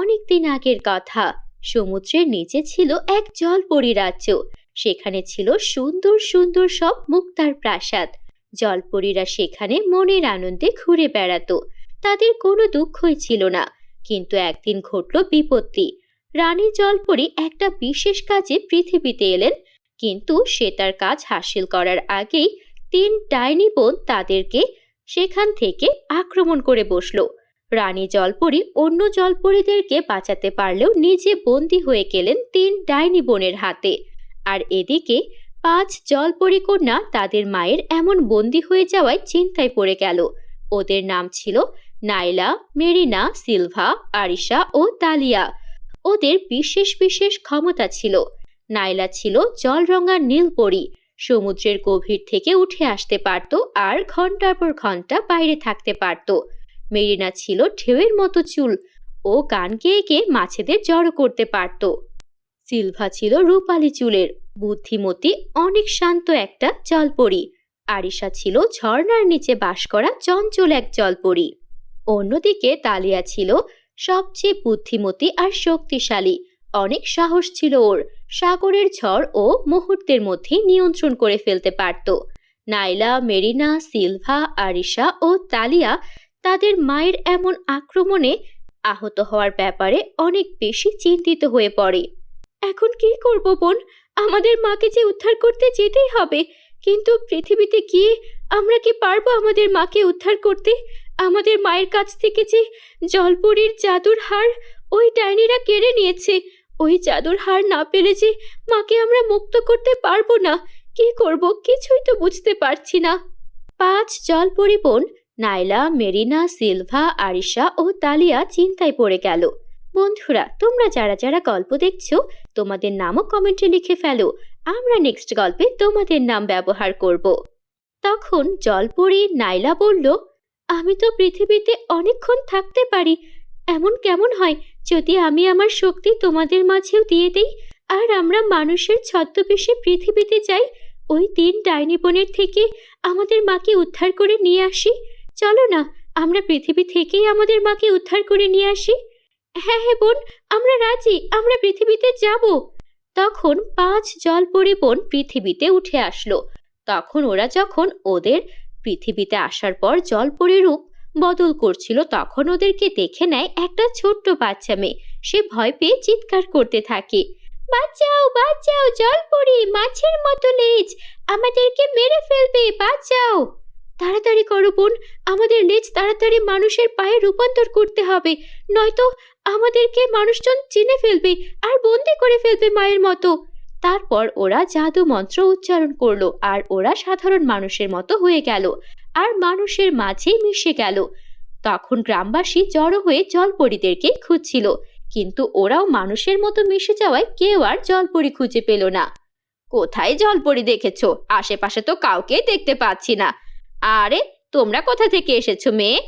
অনেক দিন আগের কথা। সমুদ্রের নিচে ছিল এক জলপরী রাজ্য। সেখানে ছিল সুন্দর সুন্দর সব মুক্তার প্রাসাদ। জলপরীরা সেখানে মনের আনন্দে ঘুরে বেড়াতো। তাদের কোনো দুঃখই ছিল না। কিন্তু একদিন ঘটল বিপত্তি। রানী জলপরী একটা বিশেষ কাজে পৃথিবীতে এলেন, কিন্তু সে তার কাজ হাসিল করার আগেই তিন ডাইনি বোন তাদেরকে সেখান থেকে আক্রমণ করে বসলো। রানী জলপরী অন্য জলপরীদেরকে বাঁচাতে পারলেও নিজে বন্দী হয়ে গেলেন তিন ডাইনি বোনের হাতে। আর এদিকে পাঁচ জলপরী কন্যা তাদের মায়ের এমন বন্দী হয়ে যাওয়ায় চিন্তায় পড়ে গেল। ওদের নাম ছিল নাইলা, মেরিনা, সিলভা, আরিশা ও তালিয়া। ওদের বিশেষ বিশেষ ক্ষমতা ছিল। নাইলা ছিল জলরঙা নীল পরী। সমুদ্রের গভীর থেকে উঠে আসতে পারত আর ঘন্টার পর ঘন্টা বাইরে থাকতে পারত। মেরিনা ছিল ঢেউয়ের মতো চুল। ও গান গেয়ে গেয়ে মাছেদের জড়ো করতে পারত। সিলভা ছিল রূপালী চুলের, বুদ্ধিমতী, অনেক শান্ত একটা জলপরী। আরিশা ছিল ঝর্ণার নিচে বাস করা চঞ্চল এক জলপরী। অন্যদিকে তালিয়া ছিল সবচেয়ে বুদ্ধিমতী আর শক্তিশালী। অনেক সাহস ছিল ওর। সাগরের ঝড় ও মুহূর্তের মধ্যে নিয়ন্ত্রণ করে ফেলতে পারত। নাইলা, মেরিনা, সিলভা, আরিশা ও তালিয়া তাদের মায়ের এমন আক্রমণে আহত হওয়ার ব্যাপারে অনেক বেশি চিন্তিত হয়ে পড়ে। এখন কি করব বোন? আমাদের মাকে যে উদ্ধার করতে যেতেই হবে, কিন্তু পৃথিবীতে গিয়ে আমরা কি পারবো আমাদের মাকে উদ্ধার করতে? আমাদের মায়ের কাছ থেকে যে জলপরীর জাদুর হার ওই ডাইনিরা কেড়ে নিয়েছে। ওই জাদুর হার না পেলে যে মাকে আমরা মুক্ত করতে পারবো না। কি করব কিছুই তো বুঝতে পারছি না। পাঁচ জলপরী বোন নাইলা, মেরিনা, সিলভা, আরিশা ও তালিয়া চিন্তায় পড়ে গেল। বন্ধুরা, তোমরা যারা যারা গল্প দেখছো তোমাদের নামও কমেন্টে লিখে ফেলো। আমরা নেক্সট গল্পে তোমাদের নাম ব্যবহার করব। তখন জলপরী নাইলা বলল, আমি তো পৃথিবীতে অনেকক্ষণ থাকতে পারি। এমন কেমন হয় যদি আমি আমার শক্তি তোমাদের মাঝেও দিয়ে দেই আর আমরা মানুষের ছদ্মবেশে পৃথিবীতে যাই, ওই তিন ডাইনি বোনের থেকে আমাদের মাকে উদ্ধার করে নিয়ে আসি। চলো না, আমরা পৃথিবী থেকেই আমাদের মাকে উদ্ধার করে নিয়ে আসি। হ্যাঁ হ্যাঁ বোন, আমরা রাজি, আমরা পৃথিবীতে যাব। তখন পাঁচ জলপরী বোন পৃথিবীতে উঠে আসলো। তখন ওরা যখন ওদের পৃথিবীতে আসার পর জলপরী রূপ বদল করছিল, তখন ওদেরকে দেখে নেয় একটা ছোট্ট বাচ্চা মেয়ে। সে ভয় পেয়ে চিৎকার করতে থাকে, বাঁচাও বাঁচাও, জলপরী, মাছের মতো লেজ, আমাদেরকে মেরে ফেলবে, বাঁচাও। তাড়াতাড়ি করো বোন, আমাদের লেজ তাড়াতাড়ি মানুষের পায়ে রূপান্তর করতে হবে, নয়তো আমাদেরকে মানুষজন চিনে ফেলবে আর বন্দি করে ফেলবে মায়ের মতো। তারপর ওরা জাদু মন্ত্র উচ্চারণ করলো আর ওরা সাধারণ মানুষের মতো হয়ে গেল আর মানুষের মাঝেই মিশে গেল। তখন গ্রামবাসী জড়ো হয়ে জলপরীদেরকে খুঁজছিল, কিন্তু ওরাও মানুষের মতো মিশে যাওয়ায় কেউ আর জলপরী খুঁজে পেল না। কোথায় জলপরী দেখেছো? আশেপাশে তো কাউকেই দেখতে পাচ্ছি না। আরে, তোমরা কোথা থেকে এসেছো মেয়ে?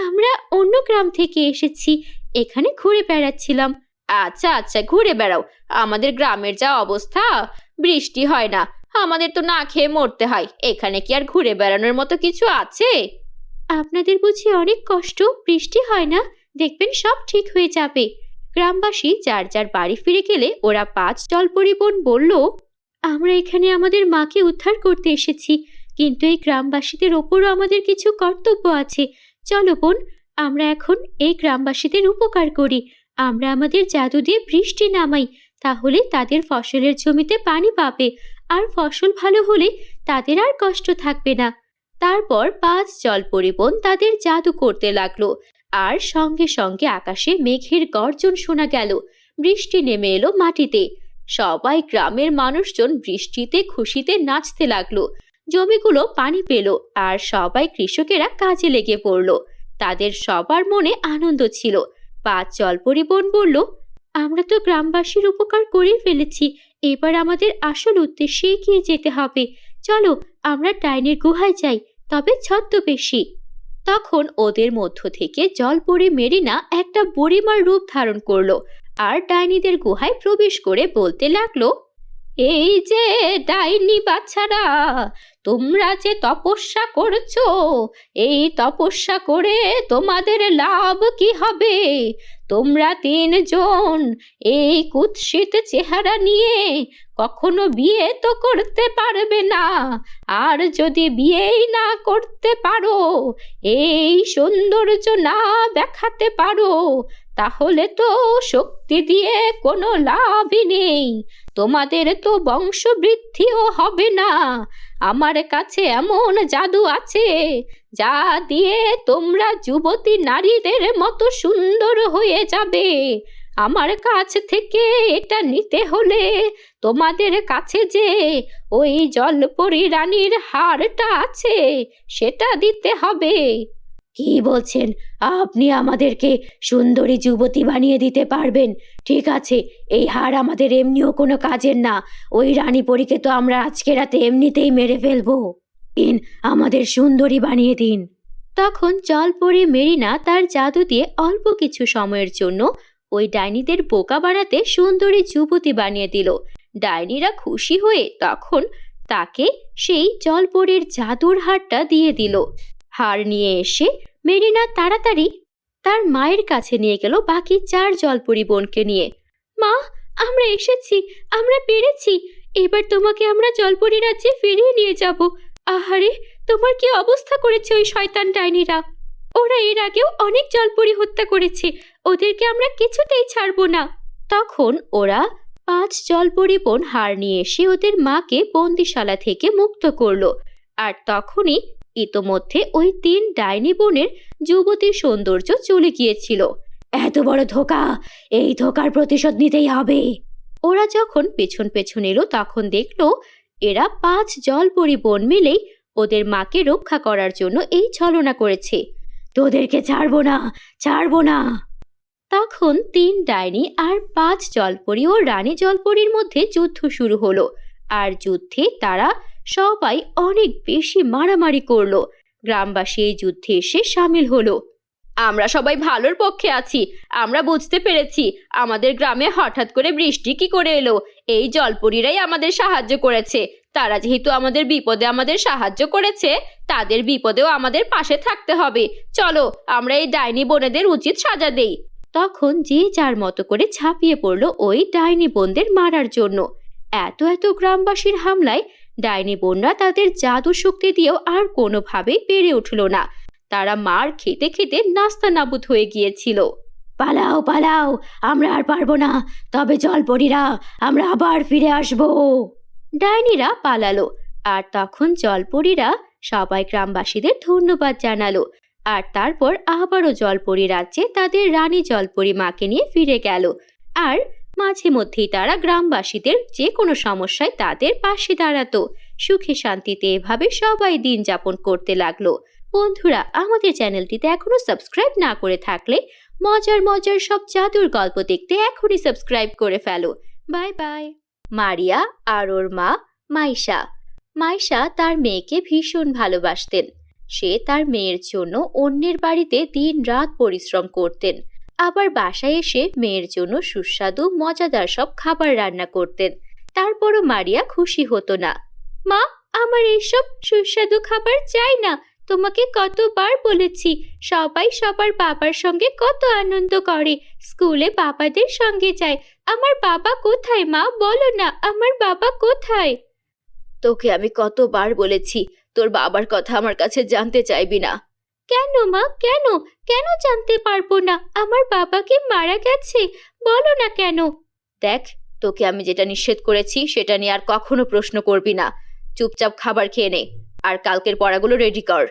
আমরা অন্য গ্রাম থেকে এসেছি, এখানে ঘুরে বেড়াচ্ছিলাম। আচ্ছা আচ্ছা, ঘুরে বেড়াও। আমাদের গ্রামের যা অবস্থা, বৃষ্টি হয় না, আমাদের তো না খেয়ে মরতে হয়। এখানে কি আর ঘুরে বেড়ানোর মতো কিছু আছে? আপনাদের বুঝি অনেক কষ্ট, বৃষ্টি হয় না, দেখবেন সব ঠিক হয়ে যাবে। গ্রামবাসী যার যার বাড়ি ফিরে গেলে ওরা পাঁচ জলপরী বোন বলল, আমরা এখানে আমাদের মাকে উদ্ধার করতে এসেছি, কিন্তু এই গ্রামবাসীদের ওপরও আমাদের কিছু কর্তব্য আছে। চলো বোন, আমরা এখন এই গ্রামবাসীদের উপকার করি। আমরা আমাদের জাদু দিয়ে বৃষ্টি নামাই, তাহলে তাদের ফসলের জমিতে পানি পাবে আর ফসল ভালো হলে তাদের আর কষ্ট থাকবে না। তারপর পাঁচ জলপরী বোন তাদের জাদু করতে লাগলো আর সঙ্গে সঙ্গে আকাশে মেঘের গর্জন শোনা গেল। বৃষ্টি নেমে এলো মাটিতে। সবাই গ্রামের মানুষজন বৃষ্টিতে খুশিতে নাচতে লাগলো। জমিগুলো পানি পেল আর সবাই কৃষকেরা কাজে লেগে পড়ল। তাদের সবার মনে আনন্দ ছিল। পাঁচ জলপরী বোন বলল, আমরা তো গ্রামবাসীর উপকার করে ফেলেছি, এবার আমাদের আসল উদ্দেশ্যে এগিয়ে যেতে হবে। চলো আমরা ডাইনির গুহায় যাই, তবে ছদ্মবেশী। তখন ওদের মধ্য থেকে জলপরী মেরিনা একটা বুড়িমার রূপ ধারণ করলো আর ডাইনিদের গুহায় প্রবেশ করে বলতে লাগলো, এই যে ডাইনি বাচ্চারা, তোমরা যে তপস্যা করছো, এই তপস্যা করে তোমাদের লাভ কি হবে? তোমরা তিনজন এই কুৎসিত চেহারা নিয়ে কখনো বিয়ে তো করতে পারবে না। আর যদি বিয়েই না করতে পারো, এই সৌন্দর্য না দেখাতে পারো, তাহলে তো শক্তি দিয়ে কোনো লাভই নেই। তোমাদের তো বংশবৃদ্ধিও হবে না। আমার কাছে এমন জাদু আছে যা দিয়ে তোমরা যুবতী নারীদের মতো সুন্দর হয়ে যাবে। আমার কাছ থেকে এটা নিতে হলে তোমাদের কাছে যে ওই জলপরি রানীর হারটা আছে সেটা দিতে হবে। কি বলছেন? আপনি আমাদেরকে সুন্দরী যুবতী বানিয়ে দিতে পারবেন? ঠিক আছে, এই হার আমাদের এমনিও কোনো কাজের না। ওই রানী পরীকে তো আমরা আজকে রাতে এমনিতেই মেরে ফেলবো। দিন, আমাদের সুন্দরী বানিয়ে দিন। তখন জলপরি মেরিনা তার জাদু দিয়ে অল্প কিছু সময়ের জন্য ওই ডাইনিদের বোকা বানাতে সুন্দরী যুবতী বানিয়ে দিল। ডাইনিরা খুশি হয়ে তখন তাকে সেই জলপরির জাদুর হারটা দিয়ে দিল। হার নিয়ে এসে মেরিনা তাড়াতাড়ি তার মায়ের কাছে নিয়ে গেল বাকি 4 জলপরি বোনকে নিয়ে। মা, আমরা এসেছি, আমরা পেরেছি। এবার তোমাকে আমরা জলপরি রাজ্যে ফিরিয়ে নিয়ে যাব। আহারে, তোমার কি অবস্থা করেছে ওই শয়তান ডাইনিরা! ওরা এর আগেও অনেক জলপরি হত্যা করেছে, ওদেরকে আমরা কিছুতেই ছাড়বো না। তখন ওরা 5 জলপরি বোন হার নিয়ে এসে ওদের মাকে বন্দিশালা থেকে মুক্ত করলো। আর তখনই ইতোমধ্যে ওই 3 ডাইনি বোনের যুবতীর সৌন্দর্য চলে গিয়েছিল। এত বড় ধোঁকা! এই ধোঁকার প্রতিশোধ নিতেই হবে। ওরা যখন পেছন পেছন এলো তখন দেখলো এরা 5 জলপরি বোন মিলেই ওদের মাকে রক্ষা করার জন্য এই ছলনা করেছে। তোদেরকে ছাড়বো না, ছাড়বো না। তখন 3 ডাইনি আর 5 জলপরি ও রানী জলপরির মধ্যে যুদ্ধ শুরু হলো। আর যুদ্ধে তারা সবাই অনেক বেশি মারামারি করলো। গ্রামবাসী এই যুদ্ধে এসে সামিল হলো। আমরা সবাই ভালোর পক্ষে আছি। আমরা বুঝতে পেরেছি আমাদের গ্রামে হঠাৎ করে বৃষ্টি কি করে এলো। এই জলপরীরাই আমাদের সাহায্য করেছে। তারা যেহেতু আমাদের বিপদে আমাদের সাহায্য করেছে, তাদের বিপদেও আমাদের পাশে থাকতে হবে। চলো, আমরা এই ডাইনি বোনেদের উচিত সাজা দেই। তখন যে যার মতো করে ঝাঁপিয়ে পড়লো ওই ডাইনি বোনদের মারার জন্য। এত গ্রামবাসীর হামলায় ডাইনি বোনরা তাদের জাদু শক্তি দিয়েও আর কোনোভাবেই পেরে উঠল না। তারা মার খেতে খেতে নাস্তানাবুদ হয়ে গিয়েছিল। পালাও, পালাও, আমরা আর পারবো না। তবে জলপরীরা, আমরা আবার ফিরে আসবো। ডাইনিরা পালালো। আর তখন জলপরীরা সবাই গ্রামবাসীদের ধন্যবাদ জানালো। আর তারপর আবারও জলপরি রাজ্যে তাদের রানী জলপরি মাকে নিয়ে ফিরে গেল। আর মাঝে মধ্যেই তারা গ্রামবাসীদের যে কোনো সমস্যায় তাদের পাশে দাঁড়াতো। সুখে শান্তিতে এভাবে সবাই দিন যাপন করতে লাগলো। বন্ধুরা, আমাদের চ্যানেলটিতে এখনো সাবস্ক্রাইব না করে থাকলে মজার মজার সব জাদুর গল্প দেখতে এখনই সাবস্ক্রাইব করে ফেলো। Bye bye. মারিয়া আর ওর মা মাইশা। মাইশা তার মেয়েকে ভীষণ ভালোবাসতেন। সে তার মেয়ের জন্য অন্যের বাড়িতে দিন-রাত পরিশ্রম করতেন। আবার বাসায় এসে মেয়ের জন্য সুস্বাদু মজাদার সব খাবার রান্না করতেন। তারপরও মারিয়া খুশি হতো না। মা, আমার এইসব সুস্বাদু খাবার চাই না। তোমাকে কতবার বলেছি, সবাই সবার বাবার সঙ্গে কত আনন্দ করে, স্কুলে বাবাদের সঙ্গে যায়। আমার বাবা কোথায় মা? বলো না, আমার বাবা কোথায়? তোকে আমি কতবার বলেছি তোর বাবার কথা আমার কাছে জানতে চাইবি না। কেন মা, কেন কেন জানতে পারবো না? আমার বাবা কি মারা গেছে? বলো না কেন। দেখ, তোকে আমি যেটা নিষেধ করেছি সেটা নিয়ে আর কখনো প্রশ্ন করবি না। চুপচাপ খাবার খেয়ে নে আর কালকের পড়াগুলো রেডি কর।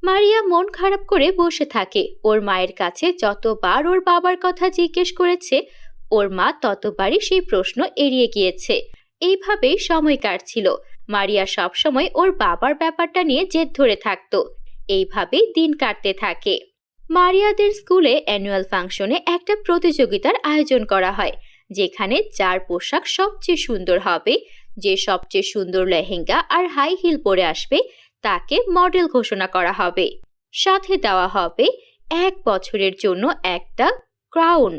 মারিয়া মন খারাপ করে বসে থাকে। ওর মায়ের কাছে যতবার ওর বাবার কথা জিজ্ঞেস করেছে, ওর মা ততবারই সেই প্রশ্ন এড়িয়ে গিয়েছে। এইভাবেই সময় কাটছিল। মারিয়া সবসময় ওর বাবার ব্যাপারটা নিয়ে জেদ ধরে থাকতো। এইভাবেই দিন কাটতে থাকে। মারিয়াদের স্কুলে অ্যানুয়াল ফাংশনে একটা প্রতিযোগিতার আয়োজন করা হয়, যেখানে যার পোশাক সবচেয়ে সুন্দর হবে, যে সবচেয়ে সুন্দর লেহেঙ্গা আর হাই হিল পরে আসবে, তাকে মডেল ঘোষণা করা হবে। সাথে দেওয়া হবে 1 বছরের জন্য একটা ক্রাউন।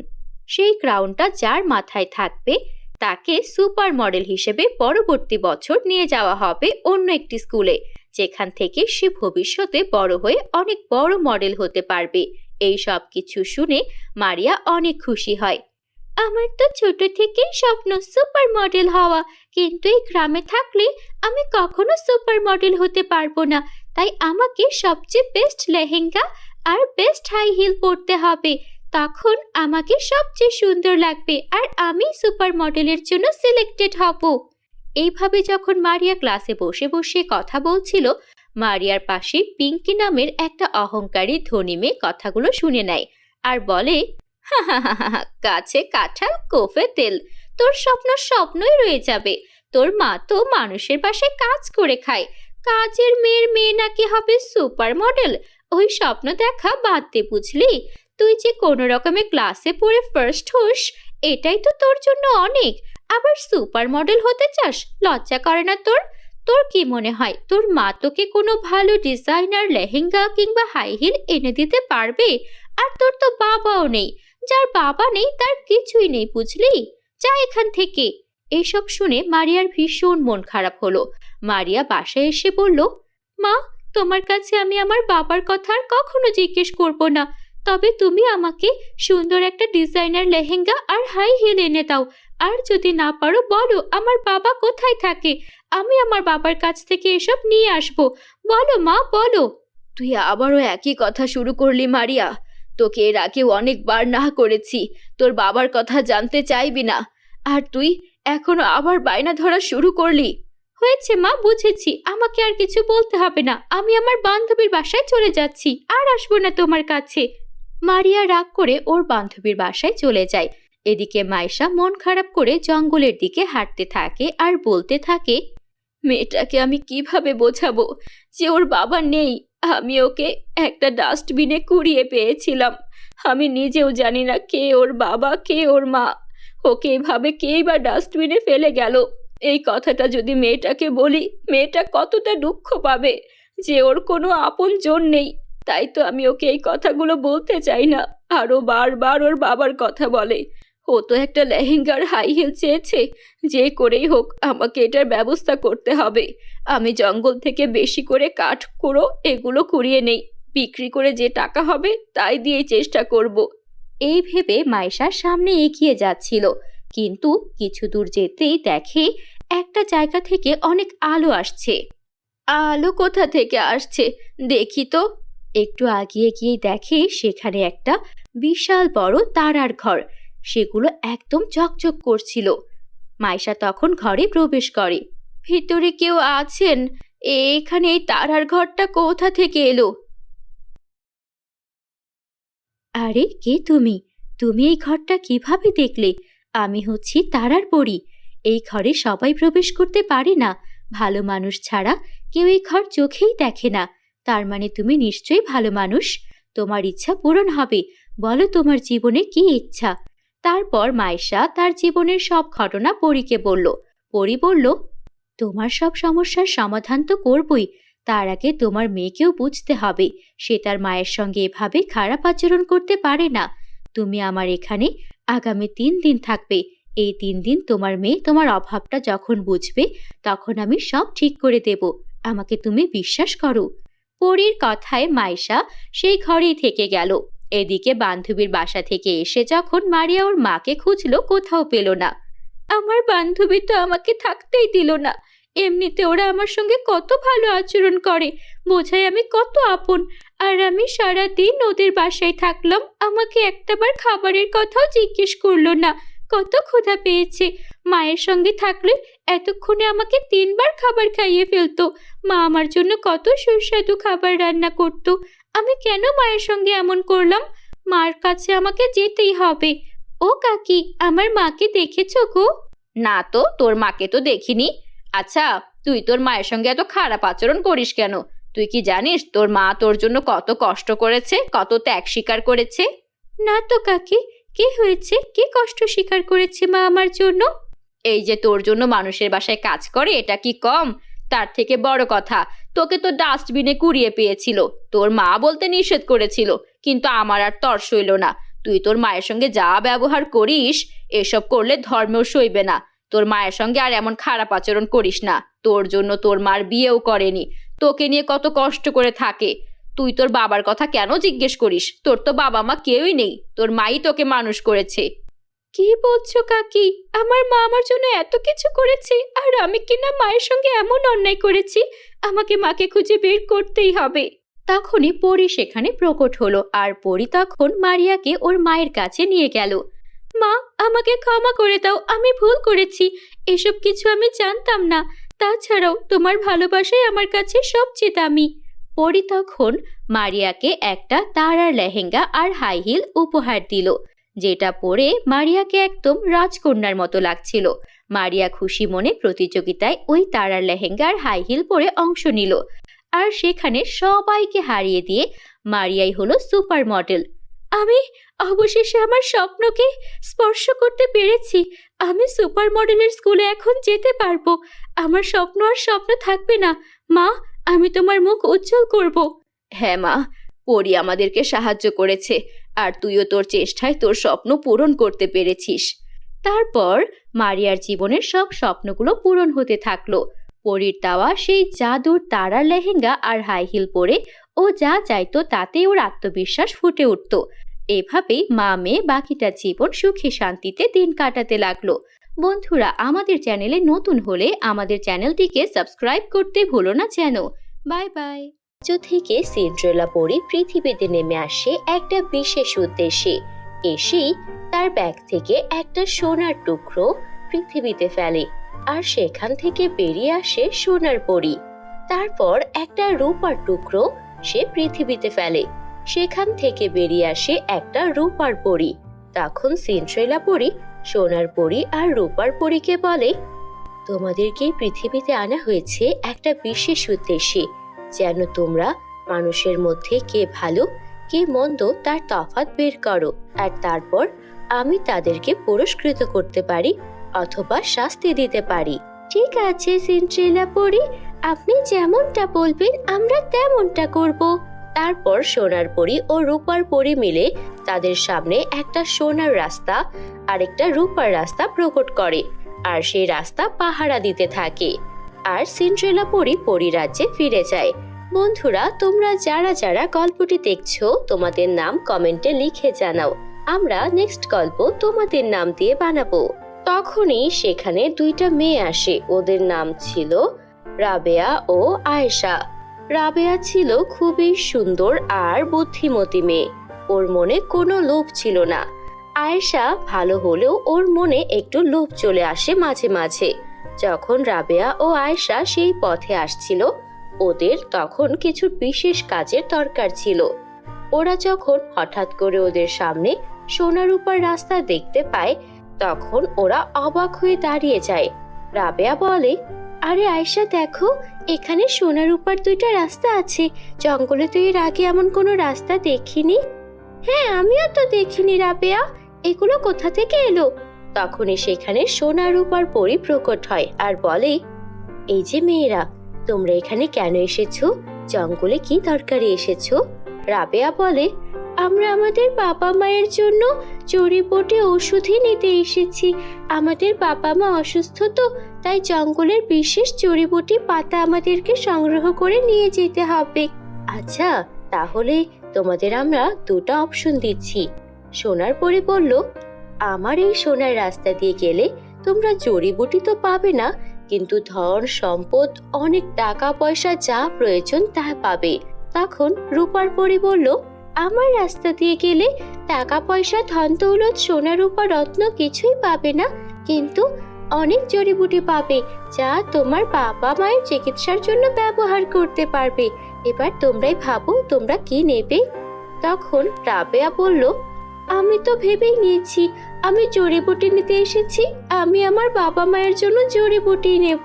সেই ক্রাউনটা যার মাথায় থাকবে তাকে সুপার মডেল হিসেবে পরবর্তী বছর নিয়ে যাওয়া হবে অন্য একটি স্কুলে, যেখান থেকে সে ভবিষ্যতে বড় হয়ে অনেক বড় মডেল হতে পারবে। এই সব কিছু শুনে মারিয়া অনেক খুশি হয়। আমার তো ছোট থেকেই স্বপ্ন সুপার মডেল হওয়া, কিন্তু এই গ্রামে থাকলে আমি কখনো সুপার মডেল হতে পারবো না। তাই আমাকে সবচেয়ে বেস্ট লেহেঙ্গা আর বেস্ট হাই হিল পরতে হবে। তখন আমাকে সবচেয়ে সুন্দর লাগবে আর আমি সুপার মডেলের জন্য সিলেক্টেড হব। এইভাবে যখন মারিয়া ক্লাসে বসে বসে কথা বলছিল, মারিয়ার পাশে পিঙ্কি নামের একটা অহংকারী ধনী মেয়ে কথাগুলো শুনে নেয় আর বলে, হা হা হা হা, গাছে কাঁঠাল কোফে তেল, তোর স্বপ্ন স্বপ্নই রয়ে যাবে। তোর মা তো মানুষের বাসায় কাজ করে খায়, কাজের মেয়ের মেয়ে নাকি হবে সুপার মডেল। ওই স্বপ্ন দেখা বাদ দে, বুঝলি? তুই যে কোনো রকমে ক্লাসে পড়ে ফার্স্ট হোস, এটাই তো তোর জন্য অনেক। আবার সুপার মডেল হতে চাস? লজ্জা করে না তোর? তোর কি মনে হয় তোর মা তোকে কোনো ভালো ডিজাইনার লেহেঙ্গা কিংবা হাই হিল এনে দিতে পারবে? আর তোর তো বাবাও নেই। যার বাবা নেই তার কিছুই নেই, বুঝলি? যা এখান থেকে। এইসব শুনে মারিয়ার ভীষণ মন খারাপ হলো। মারিয়া বাসায় এসে বলল, মা, তোমার কাছে আমি আমার বাবার কথা আর কখনো জিজ্ঞেস করব না। তবে তুমি আমাকে সুন্দর একটা ডিজাইনার লেহেঙ্গা আর হাই হিল এনে দাও। আর যদি না পারো বলো আমার বাবা কোথায় থাকে, আমি আমার বাবার কাছ থেকে এসব নিয়ে আসবো। বলো মা, বলো। তুই আবারও একই কথা শুরু করলি মারিয়া। তোকে এর আগেও অনেকবার না করেছি, তোর বাবার কথা জানতে চাইবি না, আর তুই এখনো আবার বায়না ধরা শুরু করলি। হয়েছে মা, বুঝেছি, আমাকে আর কিছু বলতে হবে না। আমি আমার বান্ধবীর বাসায় চলে যাচ্ছি, আর আসবো না তোমার কাছে। মারিয়া রাগ করে ওর বান্ধবীর বাসায় চলে যায়। এদিকে মাইশা মন খারাপ করে জঙ্গলের দিকে হাঁটতে থাকে আর বলতে থাকে, মেয়েটাকে আমি কিভাবে বোঝাবো যে ওর বাবা নেই? আমি ওকে একটা ডাস্টবিনে কুড়িয়ে পেয়েছিলাম। আমি নিজেও জানি না কে ওর বাবা কে ওর মা। ওকে এভাবে কেই বা ডাস্টবিনে ফেলে গেল। এই কথাটা যদি মেয়েটাকে বলি, মেয়েটা কতটা দুঃখ পাবে যে ওর কোনো আপন জন নেই। তাই তো আমি ওকে এই কথাগুলো বলতে চাই না। আরও বারবার ওর বাবার কথা বলে। ও তো একটা লেহেঙ্গার হাই হিল চেয়েছে। যে করেই হোক আমাকে এটার ব্যবস্থা করতে হবে। আমি জঙ্গল থেকে বেশি করে কাঠ কুড়ো এগুলো কুড়িয়ে নেই, বিক্রি করে যে টাকা হবে তাই দিয়ে চেষ্টা করব। এই ভেবে মাইশা সামনে এগিয়ে যাচ্ছিল, কিন্তু কিছু দূর যেতেই দেখে একটা জায়গা থেকে অনেক আলো আসছে। আলো কোথা থেকে আসছে দেখি তো। একটু আগিয়ে গিয়ে দেখে সেখানে একটা বিশাল বড় তারার ঘর, সেগুলো একদম চকচক করছিল। মাইশা তখন ঘরে প্রবেশ করে। ভিতরে কেউ আছেন? এখানে এই তারার ঘরটা কোথা থেকে এলো? আরে কে তুমি? তুমি এই ঘরটা কিভাবে দেখলে? আমি হচ্ছি তারার পরী। এই ঘরে সবাই প্রবেশ করতে পারে না, ভালো মানুষ ছাড়া কেউ এই ঘর চোখেই দেখে না। তার মানে তুমি নিশ্চয়ই ভালো মানুষ। তোমার ইচ্ছা পূরণ হবে। বলো তোমার জীবনে কি ইচ্ছা? তারপর মাইশা তার জীবনের সব ঘটনা পরীকে বলল। পরী বলল, তোমার সব সমস্যার সমাধান তো করবই, তার আগে তোমার মেয়েকেও বুঝতে হবে সে তার মায়ের সঙ্গে এভাবে খারাপ আচরণ করতে পারে না। তুমি আমার এখানে আগামী 3 দিন থাকবে। এই 3 দিন তোমার মেয়ে তোমার অভাবটা যখন বুঝবে তখন আমি সব ঠিক করে দেব। আমাকে তুমি বিশ্বাস করো। পরীর কথায় মাইশা সেই ঘরেই থেকে গেল। এদিকে বান্ধবীর বাসা থেকে এসে যখন মারিয়া ওর মাকে খুঁজলো, কোথাও পেল না। আমার বান্ধবী তো আমাকে থাকতেই দিল না। এমনিতে ওরা আমার সঙ্গে কত ভালো আচরণ করে, বোঝায় আমি কত আপন। আর আমি সারাদিন ওদের বাসায় থাকলাম, আমাকে একটাবার খাবারের কথাও জিজ্ঞেস করলো না। কত ক্ষুধা পেয়েছে। মায়ের সঙ্গে থাকলে এতক্ষণে আমাকে 3বার খাবার খাইয়ে ফেলতো। মা আমার জন্য কত সুস্বাদু খাবার রান্না করতো। আমি কেন মায়ের সঙ্গে এমন করলাম? মার কাছে আমাকে যেতেই হবে। ও কাকি, আমার মাকে দেখেছো গো? না তো, তোর মাকে তো দেখিনি। আচ্ছা, তুই তোর মায়ের সঙ্গে এত খারাপ আচরণ করিস কেন? তুই কি জানিস তোর মা তোর জন্য কত কষ্ট করেছে, কত ত্যাগ স্বীকার করেছে? না তো কাকি, কি হয়েছে? কি কষ্ট স্বীকার করেছে মা আমার জন্য? এই যে তোর জন্য মানুষের বাসায় কাজ করে, এটা কি কম? তার থেকে বড় কথা, তোকে তো ডাস্টবিনে কুড়িয়ে পেয়েছিল। তোর মা বলতে নিষেধ করেছিল, কিন্তু আমার আর তর সইল না। তুই তোর মায়ের সঙ্গে যা ব্যবহার করিস, এসব করলে ধর্মেও সইবে না। তোর মায়ের সঙ্গে আর এমন খারাপ আচরণ করিস না। তোর জন্য তোর মার বিয়েও করেনি, তোকে নিয়ে কত কষ্ট করে থাকে। তুই তোর বাবার কথা কেন জিজ্ঞেস করিস? তোর তো বাবা মা কেউই নেই, তোর মাই তোকে মানুষ করেছে। কি বলছো কাকি? আমার মা আমার জন্য এত কিছু করেছে, আর আমি কিনা মায়ের সঙ্গে এমন অন্যায় করেছি? আমাকে মাকে খুঁজে বের করতেই হবে। তখনই পরী সেখানে প্রকট হলো, আর পরী তখন মারিয়াকে ওর মায়ের কাছে নিয়ে গেল। মা, আমাকে ক্ষমা করে দাও, আমি ভুল করেছি, এসব কিছু আমি জানতাম না। তাছাড়াও তোমার ভালোবাসাই আমার কাছে সবচেয়ে দামি। পরী তখন মারিয়াকে একটা তারার লেহেঙ্গা আর হাই হিল উপহার দিল, যেটা পরে মারিয়াকে একদম রাজকন্যার মতো লাগছিল। মারিয়া খুশি মনে প্রতিযোগিতায় ওই তারার লেহেঙ্গা আর হাই হিল পরে অংশ নিল, আর সেখানে সবাইকে হারিয়ে দিয়ে মারিয়াই হলো সুপার মডেল। আমি অবশেষে আমার স্বপ্নকে স্পর্শ করতে পেরেছি। আমি সুপার মডেলের স্কুলে এখন যেতে পারবো। আমার স্বপ্ন আর স্বপ্ন থাকবে না। মা, আমি তোমার মুখ উজ্জ্বল করব। হ্যাঁ মা, পরী আমাদেরকে সাহায্য করেছে, আর তুইও তোর চেষ্টায় তোর স্বপ্ন পূরণ করতে পেরেছিস। তারপর মারিয়ার জীবনের সব স্বপ্নগুলো পূরণ হতে থাকলো। পরীর দেওয়া সেই জাদুর তারার লেহেঙ্গা আর হাই হিল পরে ও যা চাইতো তাতে ওর আত্মবিশ্বাস ফুটে উঠত। এভাবেই মা মেয়ে বাকিটা জীবন সুখে শান্তিতে দিন কাটাতে লাগলো। বন্ধুরা, আমাদের চ্যানেলে নতুন হলে আমাদের চ্যানেলটিকে সাবস্ক্রাইব করতে ভুলো না যেন। Bye bye. থেকে সিন্ড্রেলা পরী পৃথিবীতে নেমে আসে একটা বিশেষ উদ্দেশ্যে। এসেই তার ব্যাগ থেকে একটা সোনার টুকরো পৃথিবীতে ফেলে, আর সেখান থেকে বেরিয়ে আসে সোনার পরী। তারপর একটা রূপার টুকরো সে পৃথিবীতে ফেলে, সেখান থেকে বেরিয়ে আসে একটা রূপার পরী। তখন সিন্ড্রেলা পরী সোনার পরী আর রূপার পরীকে বলে, তোমাদেরকে পৃথিবীতে আনা হয়েছে একটা বিশেষ উদ্দেশ্যে, যেন তোমরা মানুষের মধ্যে কে ভালো কে মন্দ তার তফাৎ বের করো, আর তারপর আমি তাদেরকে পুরস্কৃত করতে পারি অথবা শাস্তি দিতে পারি। ঠিক আছে সিন্ড্রেলা পরী, আপনি যেমনটা বলবেন আমরা তেমনটা করব। তারপর সোনার পরী ও রূপার পরী মিলে তাদের সামনে একটা সোনার রাস্তা আর একটা রূপার রাস্তা প্রকট করে, আর সেই রাস্তা পাহারা দিতে থাকে। আর সিন্ড্রেলা পরী পরীরাজ্যে ফিরে যায়। বন্ধুরা, তোমরা যারা যারা গল্পটি দেখছো তোমাদের নাম কমেন্টে লিখে জানাও, আমরা নেক্সট গল্প তোমাদের নাম দিয়ে বানাবো। তখনই সেখানে দুইটা মেয়ে আসে, ওদের নাম ছিল রাবেয়া ও আয়েশা। রাবেয়া ছিল খুবই সুন্দর আর বুদ্ধিমতী মেয়ে, ওর মনে কোনো লোভ ছিল না। আয়েশা ভালো হলেও ওর মনে একটু লোভ চলে আসে মাঝে মাঝে। যখন রাবেয়া ও আয়েশা সেই পথে আসছিল, ওদের তখন কিছু বিশেষ কাজের দরকার ছিল। ওরা যখন হঠাৎ করে ওদের সামনে সোনা রূপার রাস্তা দেখতে পায়, তখন ওরা অবাক হয়ে দাঁড়িয়ে যায়। রাবেয়া বলে, আরে আয়েশা দেখো, এখানে সোনা রূপার দুইটা রাস্তা আছে, জঙ্গলে তো এর আগে এমন কোনো রাস্তা দেখিনি। হ্যাঁ, আমিও তো দেখিনি রাবেয়া, এগুলো কোথা থেকে এলো? তখনই সেখানে সোনা রূপার পরী প্রকট হয় আর বলে, এই যে মেয়েরা, তোমরা এখানে কেন এসেছো? জঙ্গলে কি দরকারে এসেছো? রাবেয়া বলে, আমরা আমাদের বাবা মায়ের জন্য জড়িবুটি ওষুধই নিতে এসেছি। আমাদের বাবা মা অসুস্থ, তো তাই জঙ্গলের বিশেষ জড়িবুটি পাতা আমাদেরকে সংগ্রহ করে নিয়ে যেতে হবে। আচ্ছা, তাহলে তোমাদের আমরা দুটো অপশন দিচ্ছি। সোনার পরী বলল, আমার এই সোনার রাস্তা দিয়ে গেলে তোমরা জড়িবুটি তো পাবে না, কিন্তু ধন সম্পদ অনেক টাকা পয়সা যা প্রয়োজন তা পাবে। তখন রূপার পরী বলল, আমার রাস্তা দিয়ে গেলে টাকা পয়সা ধন দৌলত সোনা রূপা রত্ন কিছুই পাবে না, কিন্তু অনেক জড়িবুটি পাবে যা তোমার বাবা মায়ের চিকিৎসার জন্য ব্যবহার করতে পারবে। এবার তোমরাই ভাবো তোমরা কি নেবে। তখন রাবেয়া বলল, আমি তো ভেবেই নিয়েছি, আমি জড়িবুটি নিতে এসেছি, আমি আমার বাবা মায়ের জন্য জড়িবুটি নেব।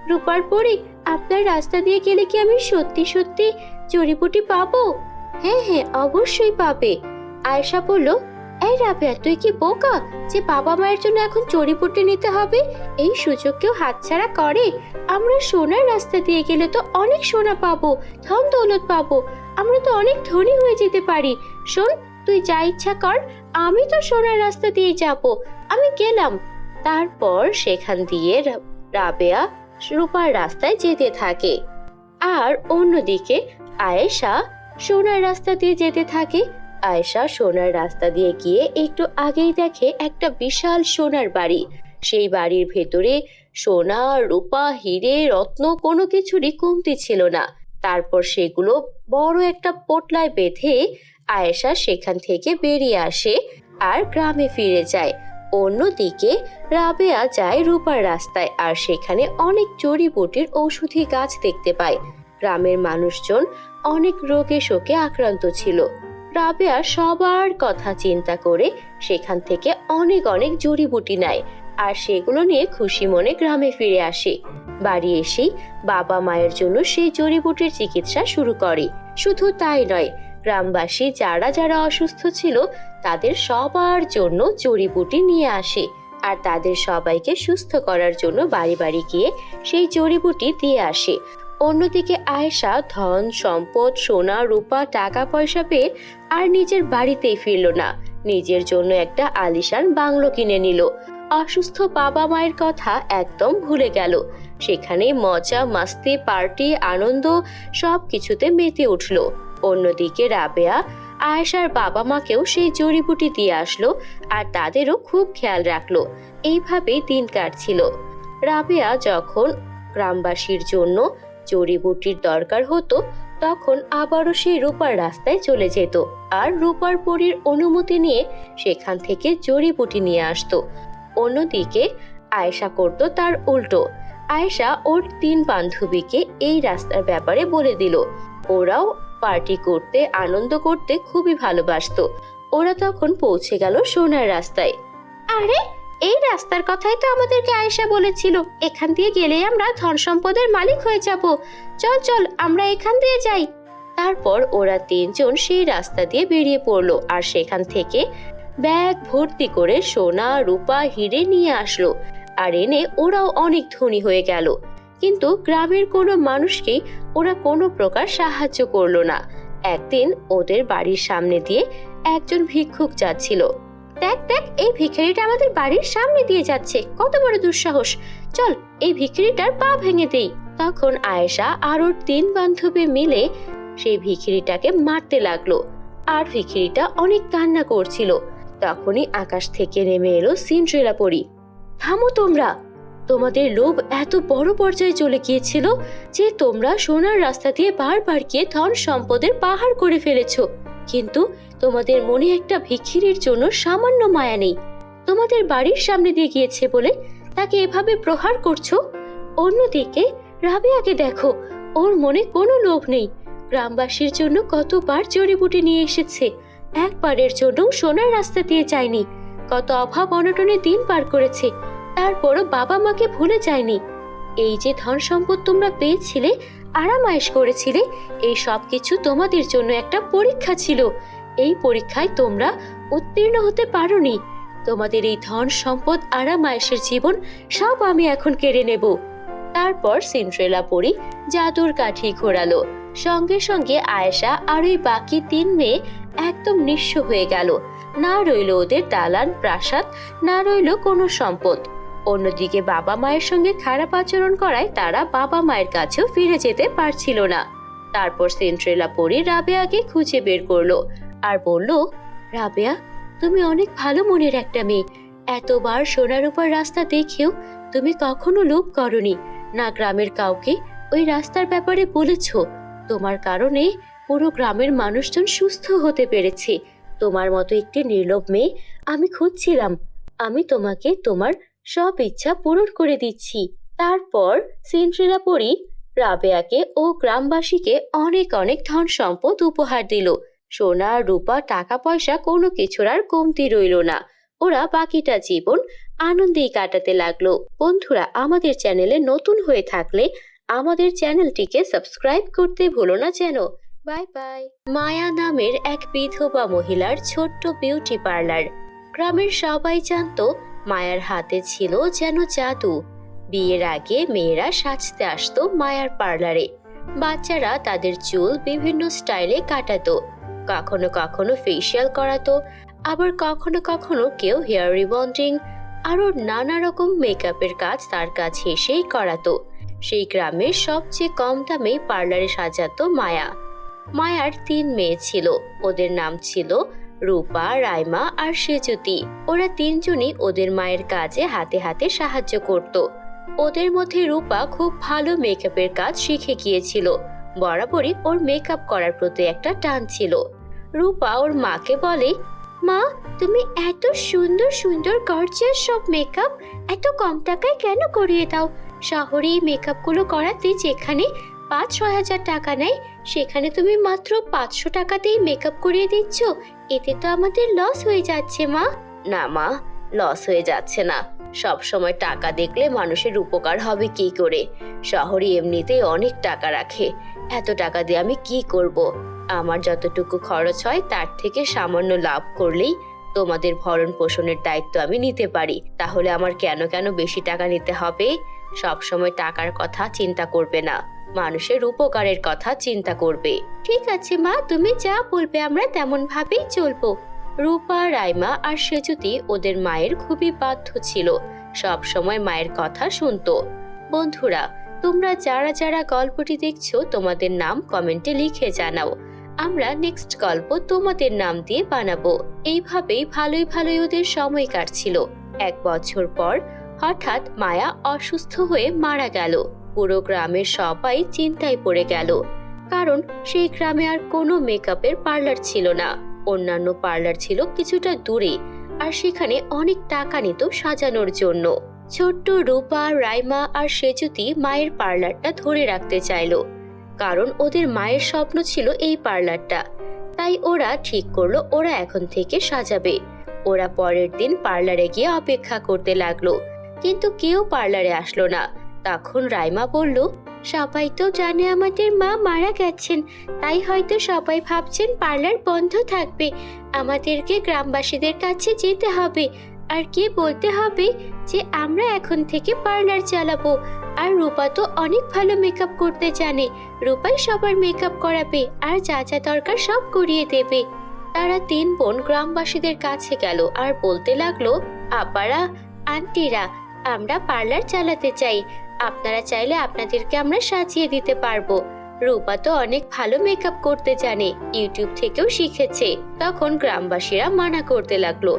রূপার পরী, আপনার রাস্তা দিয়ে গেলে কি আমি সত্যি সত্যি জড়িবুটি পাবো? হ্যাঁ হ্যাঁ, অবশ্যই পাবে। আয়েশা বলল, এই রাবেয়া, তুই কি বোকা যে বাবা মায়ের জন্য এখন জড়িবুটি নিতে হবে? এই সুযোগ কেউ হাতছাড়া করে? আমরা সোনার রাস্তা দিয়ে গেলে তো অনেক সোনা পাবো, ধন দৌলত পাবো, আমরা তো অনেক ধনী হয়ে যেতে পারি। শোন, তুই যা ইচ্ছা কর, আমি তো সোনার রাস্তা দিয়ে যাব। আমি গেলাম। তারপর সেখান দিয়ে রাবেয়া রূপার রাস্তায় যেতে থাকে, আর অন্যদিকে আয়েশা সোনার রাস্তা দিয়ে যেতে থাকে। আয়েশা সোনার রাস্তা দিয়ে গিয়ে একটু আগেই দেখে একটা বিশাল সোনার বাড়ি। সেই বাড়ির ভেতরে সোনা, রূপা, হিরে, রত্ন কোনো কিছুরই কমতি ছিল না। তারপর সেগুলো বড় একটা পোটলায় বেঁধে আয়েশা সেখান থেকে বেরিয়ে আসে আর গ্রামে ফিরে যায়। অন্যদিকে রাবেয়া যায় রূপার রাস্তায় আর সেখানে অনেক জড়িবুটির ঔষধি গাছ দেখতে পায়। গ্রামের মানুষজন অনেক রোগে শোকে আক্রান্ত ছিল। রাবেয়া সবার কথা চিন্তা করে সেখান থেকে অনেক অনেক জড়িবুটি নেয় আর সেগুলো নিয়ে খুশি মনে গ্রামে ফিরে আসে। বাড়ি এসেই বাবা মায়ের জন্য সেই জড়িবুটির চিকিৎসা শুরু করে। শুধু তাই নয়, গ্রামবাসী যারা যারা অসুস্থ ছিল তাদের সবার জন্য জড়িবুটি নিয়ে আসে আর তাদের সবাইকে সুস্থ করার জন্য বাড়ি বাড়ি গিয়ে সেই জড়িবুটি দিয়ে আসে। অন্যদিকে আয়েশা ধন সম্পদ, সোনা, রূপা, টাকা পয়সা পেয়ে আর নিজের বাড়িতেই ফিরল না, নিজের জন্য একটা আলিশান বাংলো কিনে নিল। অসুস্থ বাবা মায়ের কথা একদম ভুলে গেল। সেখানে মজা, মাস্তি, পার্টি, আনন্দ সবকিছুতে মেতে উঠল। অন্যদিকে রাবেয়া আয়েশার বাবা মাকেও সেই জড়িবুটি দিয়ে আসলো আর তাদেরও খুব খেয়াল রাখলো। এইভাবেই দিন কাটছিল। রাবেয়া যখন গ্রামবাসীর জন্য জড়িবুটির দরকার হতো তখন আবারও সেই রূপার রাস্তায় চলে যেত আর রূপার পরীর অনুমতি নিয়ে সেখান থেকে জড়িবুটি নিয়ে আসতো। অন্যদিকে আয়েশা করতো তার উল্টো। আয়েশা ওর 3 বান্ধবীকে এই রাস্তার ব্যাপারে বলে দিল। ওরাও পার্টি করতে, আনন্দ করতে খুবই ভালোবাসতো। ওরা তখন পৌঁছে গেল সোনার রাস্তায়। আরে, এই রাস্তার কথাই তো আমাদেরকে আয়েশা বলেছিল, এখান দিয়ে গেলেই আমরা ধন সম্পদের মালিক হয়ে যাব। চল চল, আমরা এখান দিয়ে যাই। তারপর ওরা 3 জন সেই রাস্তা দিয়ে বেরিয়ে পড়লো আর সেখান থেকে ব্যাগ ভর্তি করে সোনা, রূপা, হিরে নিয়ে আসলো আর এনে ওরাও অনেক ধনী হয়ে গেল। কিন্তু গ্রামের কোনো মানুষকেই ওরা কোনো প্রকার সাহায্য করলো না। একদিন ওদের বাড়ির সামনে দিয়ে একজন ভিক্ষুক যাচ্ছিল। দেখ দেখ, এই ভিখারিটা আমাদের বাড়ির সামনে দিয়ে যাচ্ছে, কত বড় দুঃসাহস! চল, এই ভিখারিটার পা ভেঙে দেই। তখন আয়েশা আর ওর 3 বান্ধবী মিলে সেই ভিখারিটাকে মারতে লাগলো আর ভিখারিটা অনেক কান্না করছিল। তখনই আকাশ থেকে নেমে এলো সিন্ড্রেলা পরী। থামো তোমরা! তোমাদের লোভ এত বড় পর্যায়ে চলে গিয়েছিল যে তোমরা সোনার রাস্তা দিয়ে বারবার গিয়ে ধন সম্পদের পাহাড় করে ফেলেছো, কিন্তু তোমাদের মনে একটা ভিখিরির জন্য সামান্য মায়া নেই। তোমাদের বাড়ির সামনে দিয়ে গিয়েছে বলে তাকে এভাবে প্রহার করছো। অন্যদিকে রাবেয়াকে দেখো, ওর মনে কোনো লোভ নেই। গ্রামবাসীর জন্য কতবার জড়িবুটি নিয়ে এসেছে, একবারের জন্য সোনার রাস্তা দিয়ে যায়নি। কত অভাব অনটনে দিন পার করেছে, তারপরও বাবা মাকে ভুলে যায়নি। এই যে ধন সম্পদ তোমরা পেয়েছিলে, আরামায়েশ করেছিলে, এই সব কিছু তোমাদের জন্য একটা পরীক্ষা ছিল। এই পরীক্ষায় তোমরা উত্তীর্ণ হতে পারোনি। তোমাদের এই ধন সম্পদ, আরামায়েশের জীবন সব আমি এখন কেড়ে নেব। তারপর সিন্ড্রেলা পরী জাদুর কাঠি ঘোরালো। সঙ্গে সঙ্গে আয়েশা আর ওই বাকি 3 মেয়ে একদম নিঃস্ব হয়ে গেল। না রইল ওদের দালান প্রাসাদ, না রইল কোনো সম্পদ। অন্যদিকে বাবা মায়ের সঙ্গে খারাপ আচরণ করায় তারা বাবা মায়ের কাছেও ফিরে যেতে পারছিল না। তারপর সিন্ড্রেলা পরী রাবেয়াকে খুঁজে বের করলো আর বলল, রাবেয়া, তুমি অনেক ভালো মনের একটা মেয়ে। এতবার সোনার উপর রাস্তা দেখেও তুমি কখনো লোভ করনি, না গ্রামের কাউকে ওই রাস্তার ব্যাপারে বলেছ। তোমার কারণে পুরো গ্রামের মানুষজন সুস্থ হতে পেরেছে। তোমার মতো একটি নির্লোভ মেয়ে আমি খুঁজছিলাম। আমি তোমাকে তোমার সব ইচ্ছা পূরণ করে দিচ্ছি। তারপর সিন্ড্রেলা পরী রাবেয়াকে ও গ্রামবাসীকে অনেক অনেক ধন সম্পদ উপহার দিল। সোনা, রূপা, টাকা পয়সা কোনো কিছুর আর কমতি রইল না। ওরা বাকিটা জীবন আনন্দেই কাটাতে লাগলো। বন্ধুরা, আমাদের চ্যানেলে নতুন হয়ে থাকলে আমাদের চ্যানেলটিকে সাবস্ক্রাইব করতে ভুলো না যেন। Bye bye. মায়া নামের এক বিধবা মহিলার ছোট্ট বিউটি পার্লার। গ্রামের সবাই জানতো মায়ার হাতে ছিল যেন জাদু। বিয়ের আগে মেয়েরা সাজতে আসতো মায়ার পার্লারে। বাচ্চারা তাদের চুল বিভিন্ন স্টাইলে কাটাতো, কখনো কখনো ফেসিয়াল করাতো, আবার কখনো কখনো কেউ হেয়ার রিবন্ডিং আরো নানা রকম মেকআপের কাজ তার কাছে এসেই করাতো। সেই গ্রামের সবচেয়ে কম দামে পার্লারে সাজাতো মায়া। মায়ার ৩ মেয়ে ছিল। ওদের নাম ছিল রূপা, রাইমা আর সেজুতি। ওরা ৩জনই ওদের মায়ের কাজে হাতে হাতে সাহায্য করত। ওদের মধ্যে রূপা খুব ভালো মেকআপের কাজ শিখে গিয়েছিল। বরাবরই ওর মেকআপ করার প্রতি একটা টান ছিল। রূপা ওর মাকে বলে, মা, তুমি এত সুন্দর সুন্দর গর্জিয়াস সব মেকআপ এত কম টাকায় কেন করিয়ে দাও? শহরে এই মেকআপগুলো করাতে যেখানে ৫-৬ হাজার টাকা নেয়, সেখানে তুমি মাত্র ৫০০ টাকাতেই মেকআপ করিয়ে দিচ্ছ। এতে তো আমাদের লস হয়ে যাচ্ছে মা। না মা, লস হয়ে যাচ্ছে না। সব সময় টাকা দেখলে মানুষের উপকার হবে কি করে? শহরে এমনিতেই অনেক টাকা রাখে। এত টাকা দিয়ে আমি কি করব? আমার যতটুকু খরচ হয় তার থেকে সামান্য লাভ করলেই তোমাদের ভরণ পোষণের দায়িত্ব আমি নিতে পারি। তাহলে আমার কেন কেন বেশি টাকা নিতে হবে? সব সময় টাকার কথা চিন্তা করবে না, মানুষের উপকারের কথা চিন্তা করবে। ঠিক আছে মা, তুমি যা বলবে আমরা তেমন ভাবেই চলবো। রূপা, রাইমা আর সেজুতি ওদের মায়ের খুবই বাধ্য ছিল। সব সময় মায়ের কথা শুনতো। বন্ধুরা, তোমরা যারা যারা গল্পটি দেখছো তোমাদের নাম কমেন্টে লিখে জানাও। আমরা নেক্সট গল্প তোমাদের নাম দিয়ে বানাবো। এইভাবেই ভালোই ভালোই ওদের সময় কাটছিল। 1 বছর পর হঠাৎ মায়া অসুস্থ হয়ে মারা গেল। পুরো গ্রামের সবাই চিন্তায় পড়ে গেল, কারণ সেই গ্রামে আর কোনো মেকআপের পার্লার ছিল না। অন্যান্য পার্লার ছিল কিছুটা দূরে, আর সেখানে অনেক টাকা নিত সাজানোর জন্য। ছোট্ট রূপা, রাইমা আর সেজুতি মায়ের পার্লারটা ধরে রাখতে চাইলো, কারণ ওদের মায়ের স্বপ্ন ছিল এই পার্লারটা। তাই ওরা ঠিক করলো ওরা এখন থেকে সাজাবে। ওরা পরের দিন পার্লারে গিয়ে অপেক্ষা করতে লাগলো, কিন্তু কেউ পার্লারে আসলো না। তখন রাইমা বলল, সবাই তো জানে আমাদের মা মারা গেছেন, তাই হয়তো সবাই ভাবছেন পার্লার বন্ধ থাকবে। আমাদেরকে গ্রামবাসীদের কাছে যেতে হবে আর গিয়ে বলতে হবে যে আমরা এখন থেকে পার্লার চালাবো। আর রূপা তো অনেক ভালো মেকআপ করতে জানে, রূপাই সবার মেকআপ করাবে আর যা যা দরকার সব করিয়ে দেবে। তারা 3 বোন গ্রামবাসীদের কাছে গেল আর বলতে লাগলো, আপারা, আন্টিরা, আমরা পার্লার চালাতে চাই। আপনারা চাইলে আপনাদেরকে আমরা সাজিয়ে দিতে পারবো। রূপা তো অনেক ভালো মেকআপ করতে জানে, ইউটিউব থেকেও শিখেছে। তখন গ্রামবাসীরা মানা করতে লাগলো,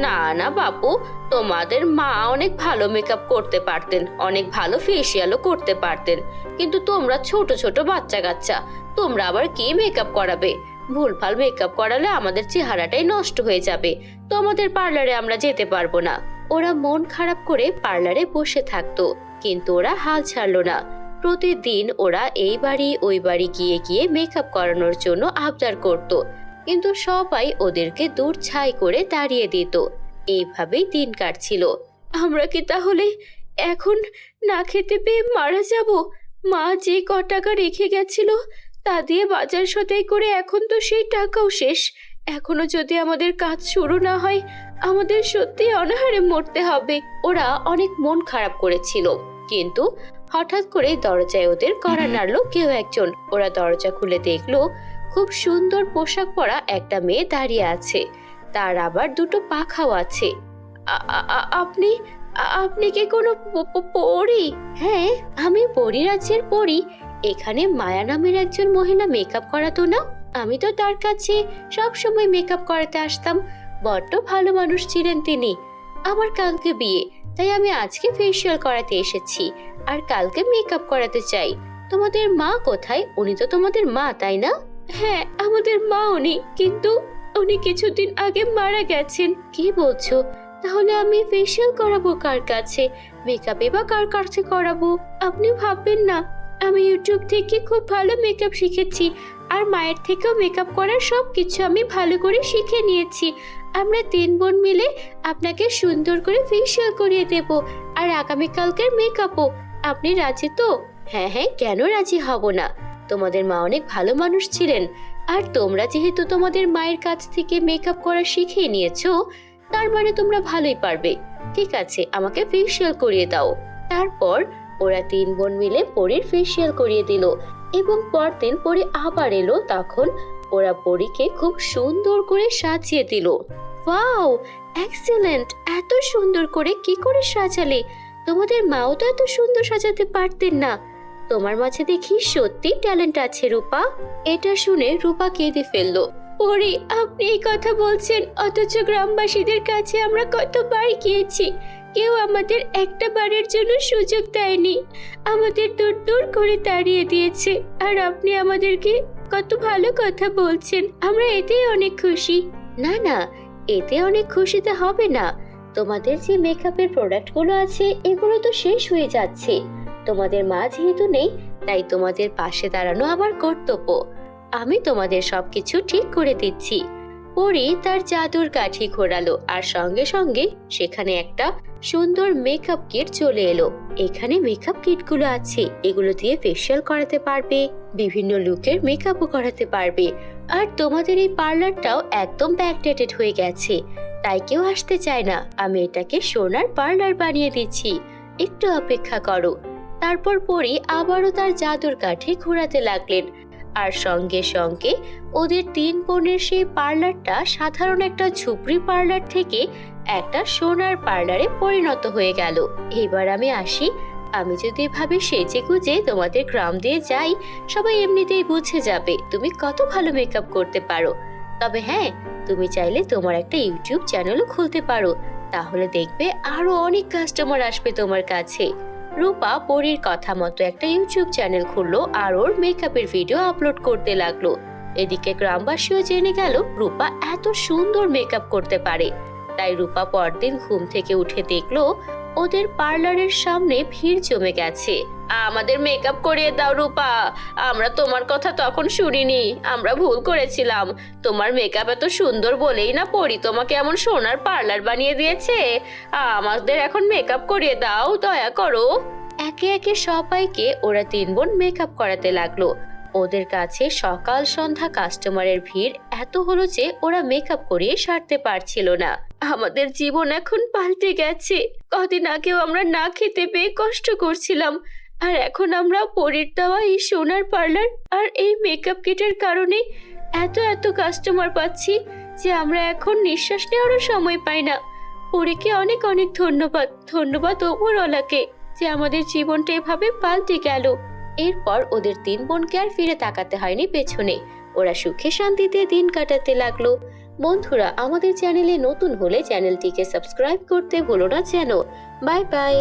না না বাপু, তোমাদের মা অনেক ভালো মেকআপ করতে পারতেন, অনেক ভালো ফেসিয়ালও করতে পারতেন, কিন্তু তোমরা ছোট ছোট বাচ্চা কাচ্চা, তোমরা আবার কি মেকআপ করাবে? ভুলভাল মেকআপ করালে আমাদের চেহারাটাই নষ্ট হয়ে যাবে। তোমাদের পার্লারে আমরা যেতে পারবো না। ওরা মন খারাপ করে পার্লারে বসে থাকতো, কিন্তু ওরা হাল ছাড়লো না। প্রতিদিন ওরা এই বাড়ি ওই বাড়ি গিয়ে গিয়ে মেকআপ করানোর জন্য আবদার করত, কিন্তু সবাই ওদেরকে দূর ছাই করে তাড়িয়ে দিত। এইভাবেই দিন কাটছিল। আমরা কি তাহলে এখন না খেতে পেয়ে মারা যাব? মা যে ক টাকা রেখে গেছিল তা দিয়ে বাজার সদাই করে এখন তো সেই টাকাও শেষ। এখনো যদি আমাদের কাজ শুরু না হয়, আমাদের সত্যি অনাহারে মরতে হবে। ওরা অনেক মন খারাপ করেছিল, কিন্তু হঠাৎ করে দরজায় ওদের কড়া নাড়লো কেউ একজন। ওরা দরজা খুলে দেখলো খুব সুন্দর পোশাক পরা একটা মেয়ে দাঁড়িয়ে আছে, তার আবার 2টো পাখাও আছে। আপনি আপনি কি কোনো পরী? হ্যাঁ, আমি পরী রাজ্যের পরী। এখানে মায়া নামের একজন মহিলা মেকআপ করাতো না? আমি তো তার কাছে সব সময় মেকআপ করাতে আসতাম। বড্ড ভালো মানুষ ছিলেন তিনি। আমার কালকে বিয়ে, তাই আমি আজকে ফেসিয়াল করাতে এসেছি আর কালকে মেকআপ করাতে চাই। তোমাদের মা কোথায়? উনি তো তোমাদের মা, তাই না? হ্যাঁ, আমাদের মা উনি, কিন্তু উনি কিছুদিন আগে মারা গেছেন। কি বলছো? তাহলে আমি ফেসিয়াল করাবো কার কাছে? মেকআপ বা কার কাছে করাবো? আপনি ভাববেন না, আমি ইউটিউব থেকে খুব ভালো মেকআপ শিখেছি, আর মায়ের থেকেও মেকআপ করার সব কিছু আমি ভালো করে শিখে নিয়েছি। আমরা 3 বোন মিলে আপনাকে সুন্দর করে ফেসিয়াল করিয়ে দেব, আর আগামীকালকের মেকআপও। আপনি রাজি তো? হ্যাঁ হ্যাঁ, কেন রাজি হব না? তোমাদের মা অনেক ভালো মানুষ ছিলেন, আর তোমরা যেহেতু তোমাদের মায়ের কাছ থেকে মেকআপ করা শিখে নিয়েছো, তার মানে তোমরা ভালোই পারবে। ঠিক আছে, আমাকে ফেসিয়াল করিয়ে দাও। তারপর ওরা 3 বোন মিলে পরীর ফেসিয়াল করিয়ে দিল, এবং পরদিন পরী আবার এলো। তখন ওরা পরীকে খুব সুন্দর করে সাজিয়ে দিল। Wow, excellent! এত সুন্দর করে কি করে সাজালে? তোমাদের মাও তো এত সুন্দর সাজাতে পারতেন না। তোমার মাঝে দেখি সত্যি ট্যালেন্ট আছে রূপা। এটা শুনে রূপা কেঁদে ফেললো। পরি, আপনি এই কথা বলছেন, অথচ গ্রামবাসীদের কাছে আমরা কতবার গিয়েছি, কেউ আমাদের একটা বারের জন্য সুযোগ দেয়নি, আমাদের দূর দূর করে তাড়িয়ে দিয়েছে। আর আপনি আমাদেরকে কত ভালো কথা বলছেন, আমরা এতেই অনেক খুশি। না না, এতে অনেক খুশিতে হবে না। তোমাদের যে মেকআপের প্রোডাক্টগুলো আছে এগুলো তো শেষ হয়ে যাচ্ছে। তোমাদের মা যেহেতু নেই, তাই তোমাদের পাশে দাঁড়ানো আমার কর্তব্য। আমি তোমাদের সবকিছু ঠিক করে দিচ্ছি। পরি তার জাদুর কাঠি ঘোরালো আর সঙ্গে সঙ্গে সেখানে একটা সুন্দর মেকআপ কিট চলে এলো। এখানে মেকআপ কিটগুলো আছে, এগুলো দিয়ে ফেশিয়াল করাতে পারবে, বিভিন্ন লুকের মেকআপও করাতে পারবে। আর তোমাদের এই পার্লারটাও একদম ব্যাকডেটেড হয়ে গেছে, তাই কেউ আসতে চায় না। আমি এটাকে সোনার পার্লার বানিয়ে দিচ্ছি, একটু অপেক্ষা করো। তারপর পরি আবারও তার জাদুর কাঠি ঘোরাতে লাগলেন আর সঙ্গে সঙ্গে ওদের 3 বোনের সেই পার্লারটা সাধারণ একটা ঝুপড়ি পার্লার থেকে একটা সোনার পার্লারে পরিণত হয়ে গেল। এবার আমি আসি, আমি যদি এভাবে সেজে গুজে তোমাদের গ্রাম দিয়ে যাই, সবাই এমনিতেই বুঝে যাবে তুমি কত ভালো মেকআপ করতে পারো। তবে হ্যাঁ, তুমি চাইলে তোমার একটা ইউটিউব চ্যানেলও খুলতে পারো, তাহলে দেখবে আরো অনেক কাস্টমার আসবে তোমার কাছে। রূপা পরীর কথা মতো একটা ইউটিউব চ্যানেল খুললো আর ওর মেকআপের ভিডিও আপলোড করতে লাগলো। এদিকে গ্রামবাসীও জেনে গেল রূপা এত সুন্দর মেকআপ করতে পারে। তাই রূপা পরদিন ঘুম থেকে উঠে দেখলো ওদের পার্লারের সামনে ভিড় জমে গেছে। আমাদের মেকআপ করিয়ে দাও রূপা, আমরা তোমার কথা তখন শুনিনি, আমরা ভুল করেছিলাম। তোমার মেকআপ এত সুন্দর বলেই না পরি তোমাকে এমন সোনার পার্লার বানিয়ে দিয়েছে। আমাদের এখন মেকআপ করিয়ে দাও, দয়া করো। একে একে সবাইকে ওরা 3 বোন মেকআপ করাতে লাগলো। ওদের কাছে সকাল সন্ধ্যা কাস্টমারের ভিড় এত হলো যে ওরা মেকআপ করিয়ে সারতে পারছিল না। আমাদের জীবন এখন পাল্টে গেছে। কদিন আগেও আমরা না খেতে পেয়ে কষ্ট করছিলাম, আর এখন আমরা পরীর দেওয়া এই সোনার পার্লার আর এই মেকআপ কিটের কারণে এত এত কাস্টমার পাচ্ছি যে আমরা এখন নিঃশ্বাস নেওয়ারও সময় পাই না। পরীকে অনেক অনেক ধন্যবাদ, ধন্যবাদ ওপরওয়ালাকে যে আমাদের জীবনটা এভাবে পাল্টে গেল। এরপর ওদের 3 বোনকে আর ফিরে তাকাতে হয়নি পেছনে, ওরা সুখে শান্তিতে দিন কাটাতে লাগলো। বন্ধুরা, আমাদের চ্যানেলে নতুন হলে চ্যানেলটিকে সাবস্ক্রাইব করতে ভুলো না যেন। Bye bye.